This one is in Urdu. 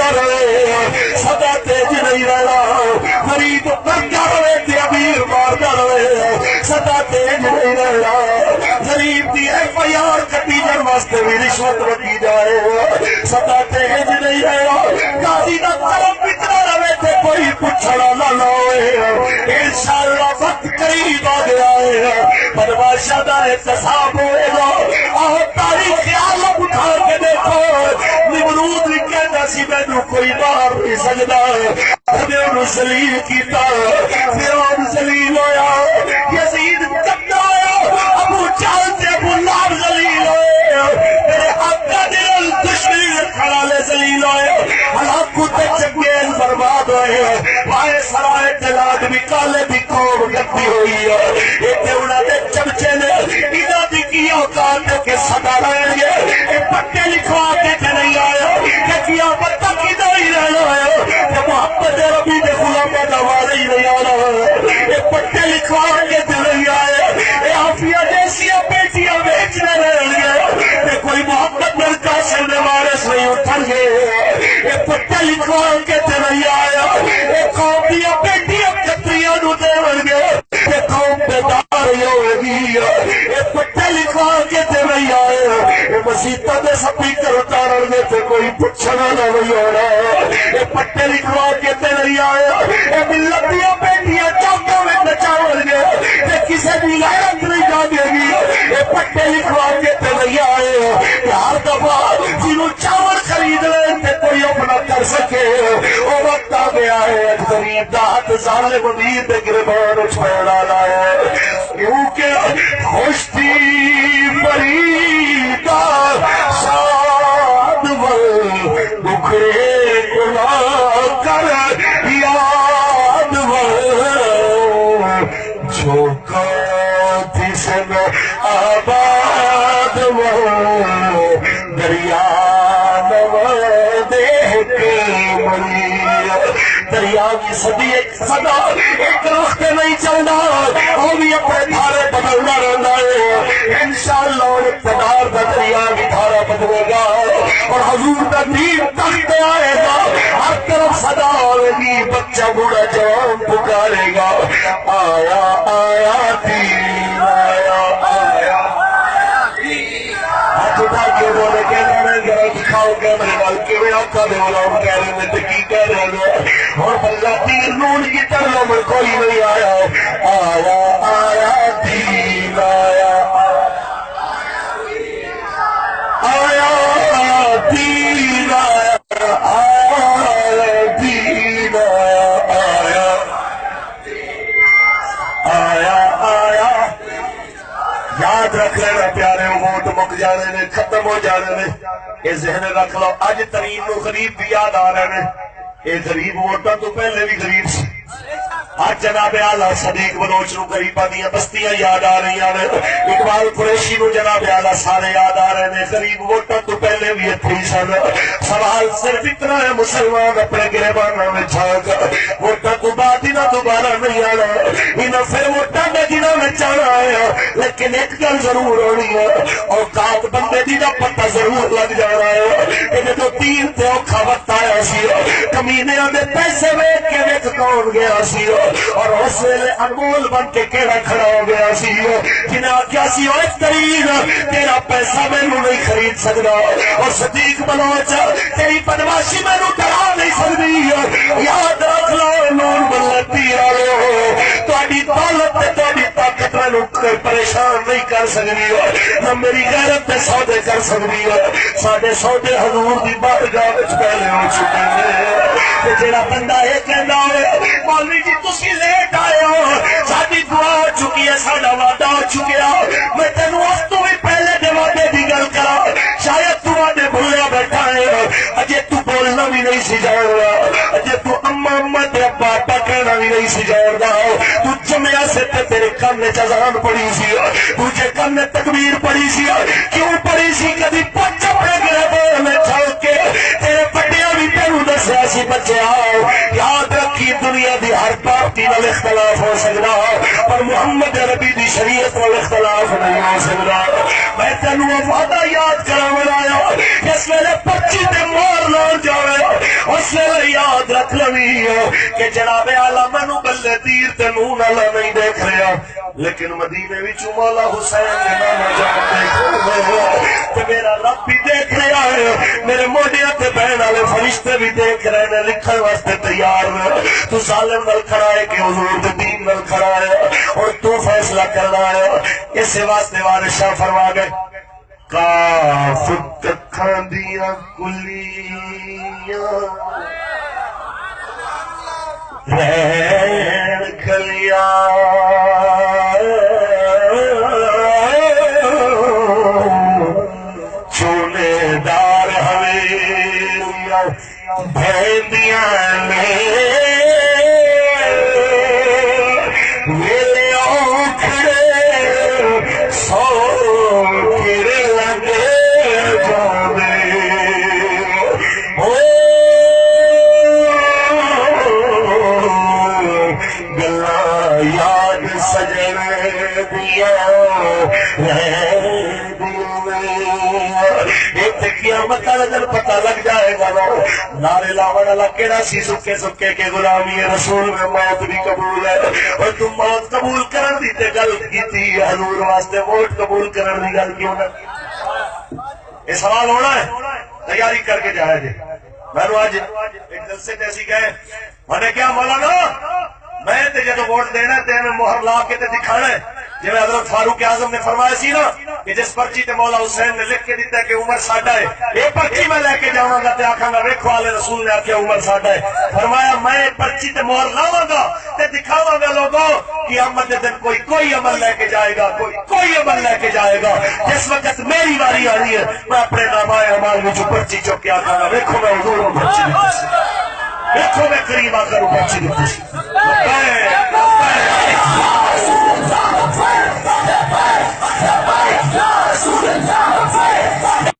بنتا رہے سدا تیج نہیں رہنا غریب مرتا رہے تے امیر مارتا رہے سدا تیج نہیں رہنا غریب دی ایف آئی آر کٹی جان واسطے بھی رشوت رکھی جائے سدا تیج نہیں رہنا قاضی دا طرف اتنا رہے تے کوئی پوچھنا نہ ہوئے انشاءاللہ وقت قریب آ گیا ہے بدماشاں دا احتساب ہوئے گا آہ تاریخ عالم اٹھا کے دیکھو نمرود بھی کہتا سی مینوں کوئی مار نہیں سکدا خدے انہوں ذلیل کیتا فرعون ذلیل ہویا یزید چکا ہویا ابو جہل تے ابو لہب ذلیل ہوئے میرے آقا دل دشمنی کھڑا لے ذلیل ہوئے ہلاکو تے چنگیز برباد ہوئے وائے سرائے دلاد بھی کالے بھی قوم گتی ہوئی ہے ایتے انہاں دے چمچے نے انہاں دی کی اوقات کے صدا رہیں گے اے پٹے لکھوا کے نہیں آیا کہ قیامت تک ادھر ہی رہنا ہے کہ محمد ربی دے غلامہ دا وارہ ہی نہیں آنا اے پٹے لکھوا کے نہیں آئے اے آفیہ جیسیاں بیٹیاں بیچنے رہیں گے کہ کوئی محمد نرکاشر نے وارث نہیں اٹھن گے اے پٹے لکھوا کے نہیں آیا اے قوم دیا بیٹیاں کتریاں نو دے ورگے کہ قوم بیدار ہی ہوئے گی اے پٹے لکھوا کے نہیں آئے اے مسیطہ دے سپیکر اتارن میں تے کوئی پچھنا نہ نہیں ہو رہا اے پٹے لکھوا کے نہیں آئے اے ملت دیا بیٹیاں چوکوں میں نچاور گے تے کسے بھی غیرت نہیں جاگے گی اے پٹے لکھوا کے نہیں آئے کہ ہر دفعہ جنہوں چاور خرید لیں تے کوئی اپنا کر سکے وہ وقت آ گیا ہے غریب دہت ظالم امیر دے گربان چھوڑا لائے کیونکہ خوش تھی فریدا شاد ول دکھڑے گناہ کر یاد ول جھوکا جسم آباد ول دریا دیکھ مری دریا کی صدی ایک صدا ایک رخت نہیں چلنا وہ بھی اپنے دھارے بدلنا رہنا ہے انشاءاللہ اقتدار کا دریا بھی دھارا بدلے گا اور حضور کا دین تخت آئے گا ہر طرف صدا آئے گی بچہ بوڑھا جوان پکارے گا آیا آیا دین آیا آیا ہاتھ اٹھا کے بولے کہ دکھاؤ کہ میرے نال کیویں آقا دے غلام کہہ رہے ہیں تے کی کہہ رہے ہیں اور اللہ دین نون کی طرح میں کوئی نہیں آیا آیا آیا دین آیا آیا دین آیا آیا دین آیا آیا آیا یاد رکھ لینا پیارے ووٹ مک جانے نے ختم ہو جانے نے یہ ذہن رکھ لو اج ترین نو غریب بھی یاد آ رہے ہیں یہ غریب ووٹاں تو پہلے بھی غریب سی آج جناب اعلیٰ صدیق بلوچ نو غریباں دیاں بستیاں یاد آ رہی ہیں اقبال قریشی نو جناب اعلیٰ سارے یاد آ رہے ہیں غریب ووٹاں تو پہلے بھی اتھے ہی سن سوال صرف اتنا ہے مسلمان اپنے گریبانوں میں جھانک ووٹاں تو بعد ہی نہ دوبارہ نہیں آنا انہاں پھر ووٹاں دے دنوں میں جانا ہے لیکن ایک گل ضرور ہونی ہے اوقات بندے دی دا پتہ ضرور لگ جانا ہے کہ جو تین تے اوکھا وقت آیا سی کمینیاں دے پیسے ویکھ کے وچ کون گیا سی اور اس ویلے انمول بن کے کیڑا کھڑا ہو گیا سی جنہیں آخیا سی اوے ترین تیرا پیسہ مینوں نہیں خرید سکدا اور صدیق بلوچ تیری بدماشی مینوں ڈرا نہیں سکدی یاد رکھ لو نور ملتی والو تہاڈی دولت تے تہاڈی طاقت مینوں کوئی پریشان نہیں کر سکدی نہ میری غیرت تے سودے کر سکدی ساڈے سودے حضور دی بارگاہ وچ پہلے ہو چکے ہیں تے جڑا بندہ یہ کہندا ہوئے مولوی جی تسی لیٹ آئے ہو ساری دعا ہو چکی ہے ساڈا وعدہ ہو چکیا میں تینوں اس تو بھی پہلے دے وعدے دی گل کرا شاید تو وعدے بھولیا بیٹھا ہے اجے تو بولنا بھی نہیں سی جاندا اجے تو اما اما تے ابا ابا کہنا بھی نہیں سی جاندا تو جمعہ سے تے تیرے کان وچ اذان پڑھی سی دوجے کان میں تکبیر پڑھی سی کیوں پڑھی سی کبھی پچ اپنے گربان میں چھل کے تیرے بڑیاں بھی تینوں دسیا سی بچے آؤ یاد رکھی دنیا دی ہر پارٹی نال اختلاف ہو سکدا پر محمد عربی دی شریعت نال اختلاف نہیں ہو سکدا میں تینوں وعدہ یاد کراون آیا اس ویلے پرچی تے مار لان جاوے اور رہی کہ جناب آلہ مینو بلے تیر تے منہ نال نہیں دیکھ رہا لیکن مدینے وچوں مولا حسین دے نام جان دیکھ تے میرا رب بھی دیکھ رہا ہے میرے موڈیاں تے بہن والے فرشتے بھی دیکھ رہے ہیں لکھن واسطے تیار ہے تو ظالم نال کھڑا ہے کہ حضور دے دین نال کھڑا ہے اور تو فیصلہ کرنا ہے اس واسطے وارث شاہ فرما گئے کاف ککھاں دیاں کلیاں رہن کلیاں چونے دار حویلیاں بھیندیاں نے ویلے اوکھڑے سو پھر لگے جانے گلا یاد سجنے دیا قیامت والے دن پتہ لگ جائے گا نعرے لاون والا کیڑا سی سکے سکے کے غلامی رسول میں موت بھی قبول ہے اور تم موت قبول کرن دی تے گل کیتی حضور واسطے ووٹ قبول کرن دی گل کیوں نہ یہ سوال ہونا ہے تیاری کر کے جایا جی میں آج ایک جلسے جیسی گئے میں نے کیا مولانا میں تے جدو ووٹ دینا تے میں مہر لا کے تے دکھانا ہے جی حضرت فاروق اعظم نے فرمایا سی نا کہ جس پرچی تے مولا حسین نے لکھ کے دیتا ہے کہ عمر ساڈا ہے یہ پرچی میں لے کے جاواں گا تے آکھاں گا ویکھو والے رسول نے آکھیا عمر ساڈا ہے فرمایا میں پرچی تے مہر لاواں گا تے دکھاواں گا لوگوں قیامت دے دن کوئی عمل لے کے جائے گا کوئی عمل لے کے جائے گا جس وقت میری واری آنی ہے میں اپنے نامۂ اعمال وچ پرچی چک کے آکھاں گا ویکھو میں حضور نوں پرچی دیتی سی ویکھو میں کریم آ کر پرچی دیتی سی